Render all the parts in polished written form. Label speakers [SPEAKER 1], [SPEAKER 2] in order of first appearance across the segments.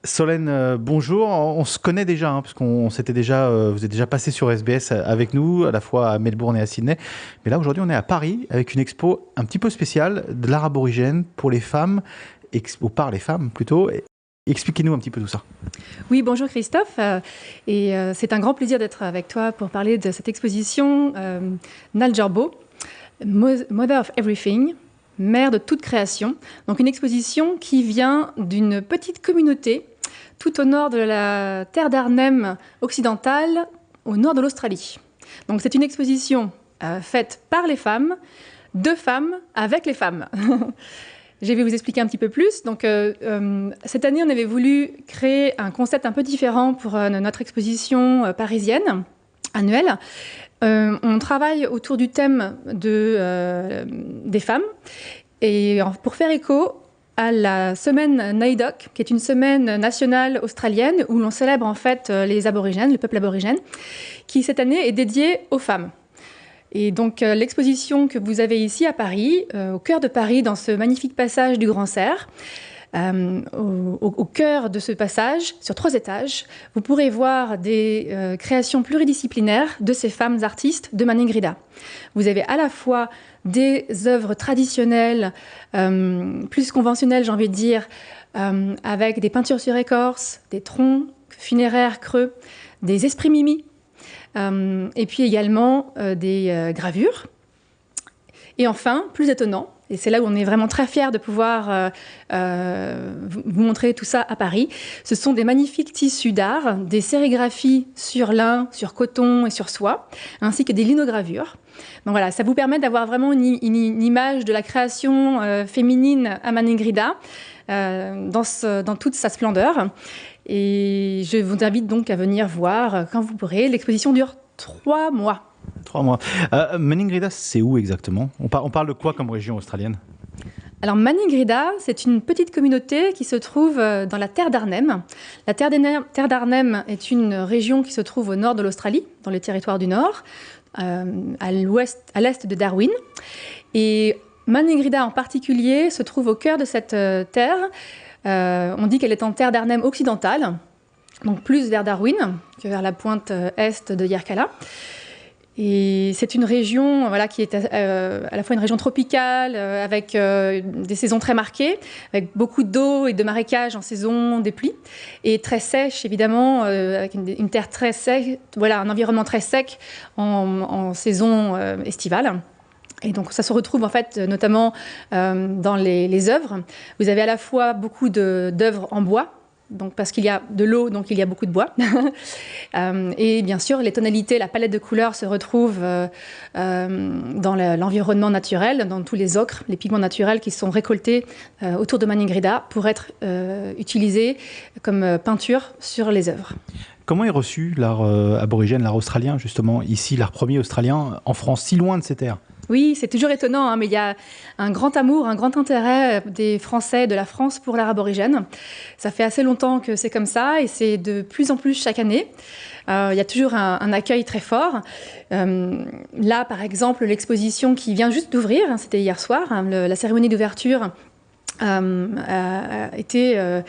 [SPEAKER 1] Solène, bonjour. On se connaît déjà, parce qu'on s'était déjà, vous êtes déjà passé sur SBS avec nous, à la fois à Melbourne et à Sydney. Mais là, aujourd'hui, on est à Paris avec une expo un petit peu spéciale de l'art aborigène pour les femmes, ou par les femmes plutôt. Expliquez-nous un petit peu tout ça.
[SPEAKER 2] Oui, bonjour Christophe. C'est un grand plaisir d'être avec toi pour parler de cette exposition Nal Jarbo, Mother of Everything, mère de toute création. Donc une exposition qui vient d'une petite communauté tout au nord de la terre d'Arnhem occidentale, au nord de l'Australie. Donc c'est une exposition faite par les femmes, de femmes, avec les femmes. Je vais vous expliquer un petit peu plus. Donc, cette année, on avait voulu créer un concept un peu différent pour notre exposition parisienne annuelle. On travaille autour du thème des femmes. Et pour faire écho à la semaine NAIDOC, qui est une semaine nationale australienne où l'on célèbre en fait les aborigènes, le peuple aborigène, qui cette année est dédiée aux femmes. Et donc l'exposition que vous avez ici à Paris, au cœur de Paris, dans ce magnifique passage du Grand Cerf, au cœur de ce passage, sur 3 étages, vous pourrez voir des créations pluridisciplinaires de ces femmes artistes de Maningrida. Vous avez à la fois des œuvres traditionnelles, plus conventionnelles, j'ai envie de dire, avec des peintures sur écorce, des troncs funéraires creux, des esprits mimi, et puis également des gravures. Et enfin, plus étonnant, et c'est là où on est vraiment très fiers de pouvoir vous montrer tout ça à Paris, ce sont des magnifiques tissus d'art, des sérigraphies sur lin, sur coton et sur soie, ainsi que des linogravures. Donc voilà, ça vous permet d'avoir vraiment une image de la création féminine à Maningrida dans toute sa splendeur. Et je vous invite donc à venir voir quand vous pourrez. L'exposition dure 3 mois.
[SPEAKER 1] 3 mois. Maningrida, c'est où exactement? On parle de quoi comme région australienne?
[SPEAKER 2] Alors Maningrida, c'est une petite communauté qui se trouve dans la terre d'Arnhem. La terre d'Arnhem est une région qui se trouve au nord de l'Australie, dans les territoires du Nord, à l'est de Darwin. Et Maningrida en particulier se trouve au cœur de cette terre. On dit qu'elle est en terre d'Arnhem occidentale, donc plus vers Darwin que vers la pointe est de Yirrkala. Et c'est une région qui est à la fois une région tropicale, avec des saisons très marquées, avec beaucoup d'eau et de marécages en saison des pluies, et très sèche évidemment, avec une terre très sèche, un environnement très sec en saison estivale. Et donc ça se retrouve en fait notamment dans les œuvres. Vous avez à la fois beaucoup d'œuvres en bois, donc parce qu'il y a de l'eau, donc il y a beaucoup de bois. Et bien sûr, les tonalités, la palette de couleurs se retrouve dans l'environnement naturel, dans tous les ocres, les pigments naturels qui sont récoltés autour de Maningrida pour être utilisés comme peinture sur les œuvres.
[SPEAKER 1] Comment est reçu l'art aborigène, l'art australien, justement, ici, l'art premier australien, en France, si loin de ces terres?
[SPEAKER 2] Oui, c'est toujours étonnant, mais il y a un grand amour, un grand intérêt des Français, de la France pour l'art aborigène. Ça fait assez longtemps que c'est comme ça et c'est de plus en plus chaque année. Il y a toujours un accueil très fort. Là, par exemple, l'exposition qui vient juste d'ouvrir, c'était hier soir, la cérémonie d'ouverture a été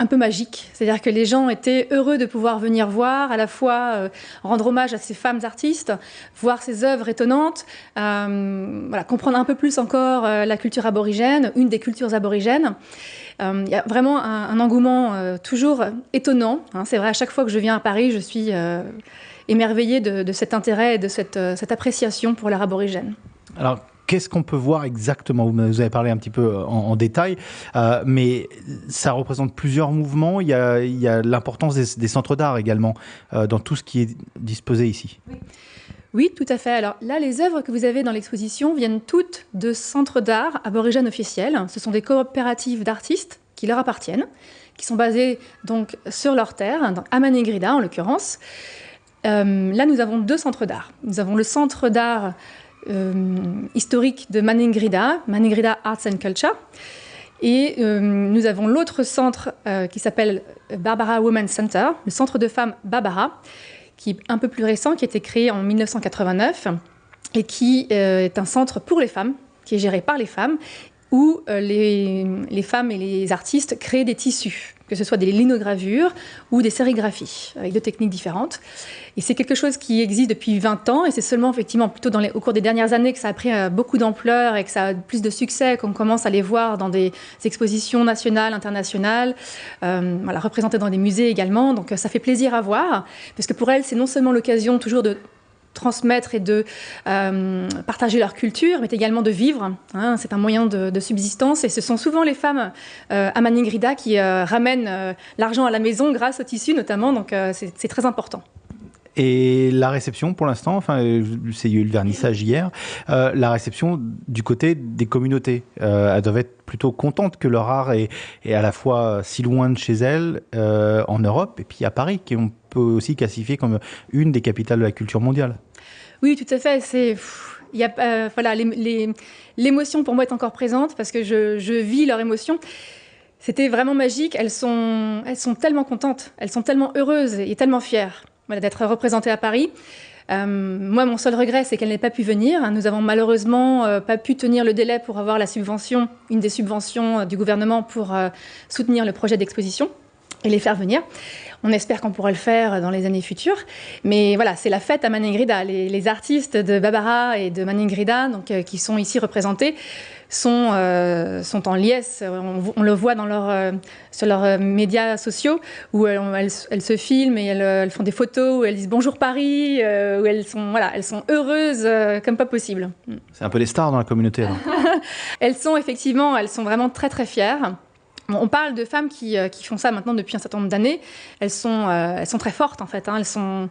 [SPEAKER 2] un peu magique. C'est-à-dire que les gens étaient heureux de pouvoir venir voir, à la fois rendre hommage à ces femmes artistes, voir ces œuvres étonnantes, comprendre un peu plus encore la culture aborigène, une des cultures aborigènes. Il y a vraiment un engouement toujours étonnant. C'est vrai, à chaque fois que je viens à Paris, je suis émerveillée de cet intérêt et de cette appréciation pour l'art aborigène.
[SPEAKER 1] Alors, qu'est-ce qu'on peut voir exactement? Vous avez parlé un petit peu en détail, mais ça représente plusieurs mouvements. Il y a l'importance des centres d'art également dans tout ce qui est disposé ici.
[SPEAKER 2] Oui, tout à fait. Alors là, les œuvres que vous avez dans l'exposition viennent toutes de centres d'art aborigènes officiels. Ce sont des coopératives d'artistes qui leur appartiennent, qui sont basées donc sur leur terre, à Maningrida en l'occurrence. Là, nous avons 2 centres d'art. Nous avons le centre d'art historique de Maningrida, Maningrida Arts and Culture. Et nous avons l'autre centre qui s'appelle Barbara Women's Center, le centre de femmes Barbara, qui est un peu plus récent, qui a été créé en 1989 et qui est un centre pour les femmes, qui est géré par les femmes, où les femmes et les artistes créent des tissus, que ce soit des linogravures ou des sérigraphies, avec deux techniques différentes. Et c'est quelque chose qui existe depuis 20 ans, et c'est seulement effectivement plutôt au cours des dernières années que ça a pris beaucoup d'ampleur et que ça a plus de succès, qu'on commence à les voir dans des expositions nationales, internationales, voilà, représentées dans des musées également. Donc ça fait plaisir à voir, parce que pour elles, c'est non seulement l'occasion toujours de transmettre et de partager leur culture, mais également de vivre. Hein, c'est un moyen de subsistance, et ce sont souvent les femmes à Maningrida qui ramènent l'argent à la maison grâce au tissu notamment, donc c'est très important.
[SPEAKER 1] Et la réception, pour l'instant, enfin, il y a eu le vernissage hier, la réception du côté des communautés, elles doivent être plutôt contentes que leur art est à la fois si loin de chez elles, en Europe, et puis à Paris, qu'on peut aussi classifier comme une des capitales de la culture mondiale.
[SPEAKER 2] Oui, tout à fait. Voilà, l'émotion pour moi est encore présente, parce que je vis leur émotion. C'était vraiment magique. Elles sont tellement contentes, elles sont tellement heureuses et tellement fières, voilà, d'être représentées à Paris. Moi, mon seul regret, c'est qu'elle n'ait pas pu venir. Nous avons malheureusement pas pu tenir le délai pour avoir une des subventions du gouvernement pour soutenir le projet d'exposition et les faire venir. On espère qu'on pourra le faire dans les années futures. Mais voilà, c'est la fête à Maningrida. Les artistes de Babara et de Maningrida, donc, qui sont ici représentés, sont en liesse. On le voit sur leurs médias sociaux, où elles se filment et elles font des photos, où elles disent « Bonjour Paris », où elles sont heureuses comme pas possible.
[SPEAKER 1] C'est un peu les stars dans la communauté.
[SPEAKER 2] Elles sont vraiment très très fières. On parle de femmes qui font ça maintenant depuis un certain nombre d'années. Elles sont très fortes, en fait. Hein. Elles sont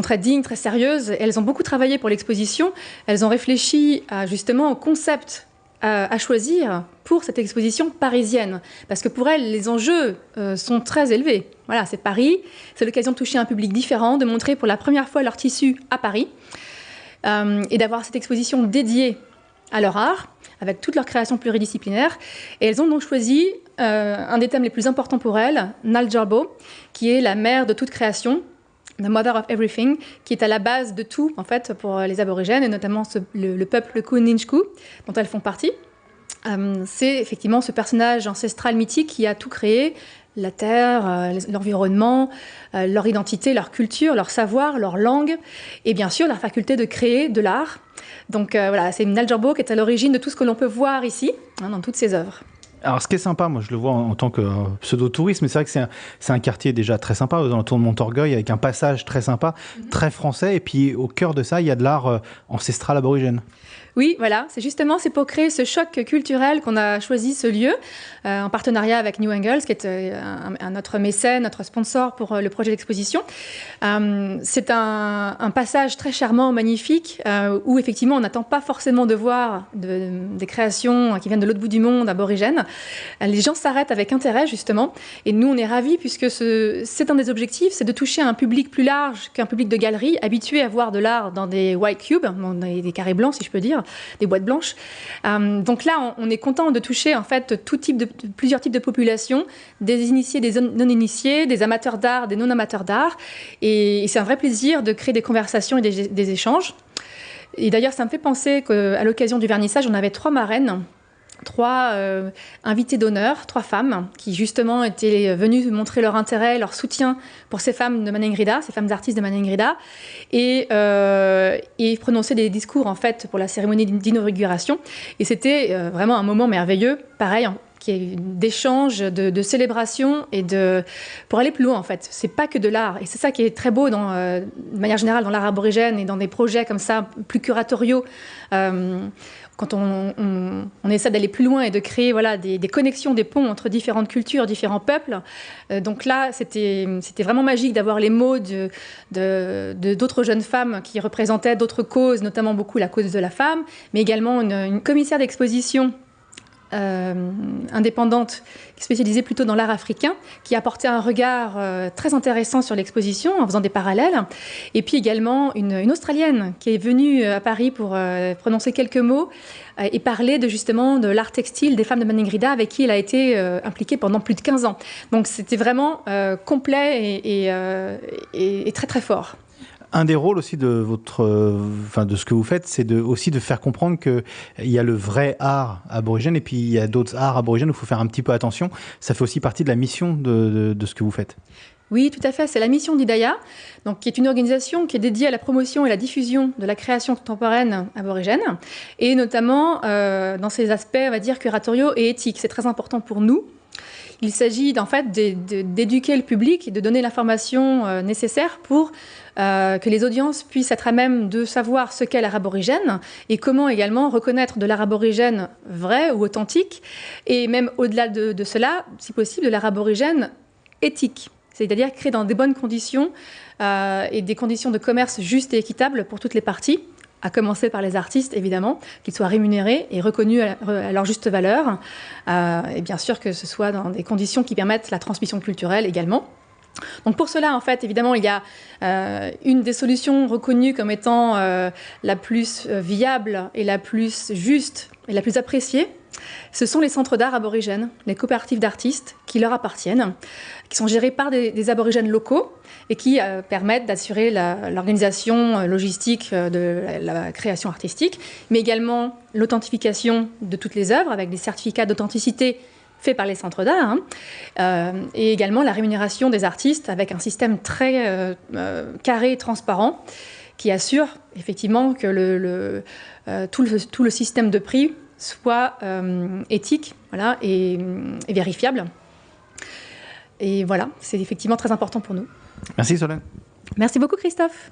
[SPEAKER 2] très dignes, très sérieuses. Et elles ont beaucoup travaillé pour l'exposition. Elles ont réfléchi justement au concept à choisir pour cette exposition parisienne. Parce que pour elles, les enjeux sont très élevés. Voilà, c'est Paris. C'est l'occasion de toucher un public différent, de montrer pour la première fois leur tissu à Paris. Et d'avoir cette exposition dédiée à leur art, avec toute leur création pluridisciplinaire. Et elles ont donc choisi un des thèmes les plus importants pour elles, Nal Jarbo, qui est la mère de toute création, the mother of everything, qui est à la base de tout, en fait, pour les aborigènes, et notamment le peuple Kuninchku, dont elles font partie. C'est effectivement ce personnage ancestral mythique qui a tout créé, la terre, l'environnement, leur identité, leur culture, leur savoir, leur langue, et bien sûr leur faculté de créer de l'art. Donc voilà, c'est Nal Jarbo qui est à l'origine de tout ce que l'on peut voir ici, hein, dans toutes ses œuvres.
[SPEAKER 1] Alors, ce qui est sympa, moi je le vois en tant que pseudo-touriste, mais c'est vrai que c'est un quartier déjà très sympa, aux alentours de Montorgueil, avec un passage très sympa, très français, et puis au cœur de ça, il y a de l'art ancestral aborigène.
[SPEAKER 2] Oui, voilà, c'est pour créer ce choc culturel qu'on a choisi ce lieu, en partenariat avec New Angles, qui est notre mécène, notre sponsor pour le projet d'exposition. C'est un passage très charmant, magnifique, où effectivement on n'attend pas forcément de voir des créations qui viennent de l'autre bout du monde, aborigènes. Les gens s'arrêtent avec intérêt, justement, et nous on est ravis, puisque c'est un des objectifs, c'est de toucher un public plus large qu'un public de galerie, habitué à voir de l'art dans des white cubes, dans des carrés blancs, si je peux dire, des boîtes blanches. Donc là, on est content de toucher en fait plusieurs types de populations, des initiés, des non-initiés, des amateurs d'art, des non-amateurs d'art. Et c'est un vrai plaisir de créer des conversations et des échanges. Et d'ailleurs, ça me fait penser qu'à l'occasion du vernissage, on avait 3 marraines, 3 invités d'honneur, 3 femmes qui justement étaient venues montrer leur intérêt, leur soutien pour ces femmes de Maningrida, ces femmes artistes de Maningrida, et prononcer des discours en fait pour la cérémonie d'inauguration. Et c'était vraiment un moment merveilleux, pareil, d'échange, de célébration et pour aller plus loin en fait. C'est pas que de l'art, et c'est ça qui est très beau de manière générale dans l'art aborigène et dans des projets comme ça plus curatoriaux. Quand on essaie d'aller plus loin et de créer des connexions, des ponts entre différentes cultures, différents peuples. Donc là, c'était vraiment magique d'avoir les mots d'autres jeunes femmes qui représentaient d'autres causes, notamment beaucoup la cause de la femme, mais également une commissaire d'exposition indépendante spécialisée plutôt dans l'art africain, qui apportait un regard très intéressant sur l'exposition en faisant des parallèles. Et puis également une Australienne qui est venue à Paris pour prononcer quelques mots et parler justement de l'art textile des femmes de Maningrida, avec qui elle a été impliquée pendant plus de 15 ans. Donc c'était vraiment complet et très très fort.
[SPEAKER 1] Un des rôles aussi de de ce que vous faites, c'est aussi de faire comprendre qu'il y a le vrai art aborigène et puis il y a d'autres arts aborigènes où il faut faire un petit peu attention. Ça fait aussi partie de la mission de ce que vous faites.
[SPEAKER 2] Oui, tout à fait. C'est la mission d'IDAIA, donc, qui est une organisation qui est dédiée à la promotion et la diffusion de la création contemporaine aborigène, et notamment dans ses aspects, on va dire, curatoriaux et éthiques. C'est très important pour nous. Il s'agit en fait d'éduquer le public et de donner l'information nécessaire pour que les audiences puissent être à même de savoir ce qu'est l'art aborigène et comment également reconnaître de l'art aborigène vrai ou authentique, et même au-delà de cela, si possible, de l'art aborigène éthique. C'est-à-dire créé dans des bonnes conditions et des conditions de commerce justes et équitables pour toutes les parties, à commencer par les artistes, évidemment, qu'ils soient rémunérés et reconnus à leur juste valeur, et bien sûr que ce soit dans des conditions qui permettent la transmission culturelle également. Donc pour cela, en fait, évidemment, il y a une des solutions reconnues comme étant la plus viable et la plus juste et la plus appréciée. Ce sont les centres d'art aborigènes, les coopératives d'artistes qui leur appartiennent, qui sont gérés par des aborigènes locaux et qui permettent d'assurer l'organisation logistique de la création artistique, mais également l'authentification de toutes les œuvres avec des certificats d'authenticité faits par les centres d'art, et également la rémunération des artistes avec un système très carré et transparent qui assure effectivement que tout le système de prix soit éthique, voilà, et vérifiable. Et voilà, c'est effectivement très important pour nous.
[SPEAKER 1] Merci Solène.
[SPEAKER 2] Merci beaucoup Christophe.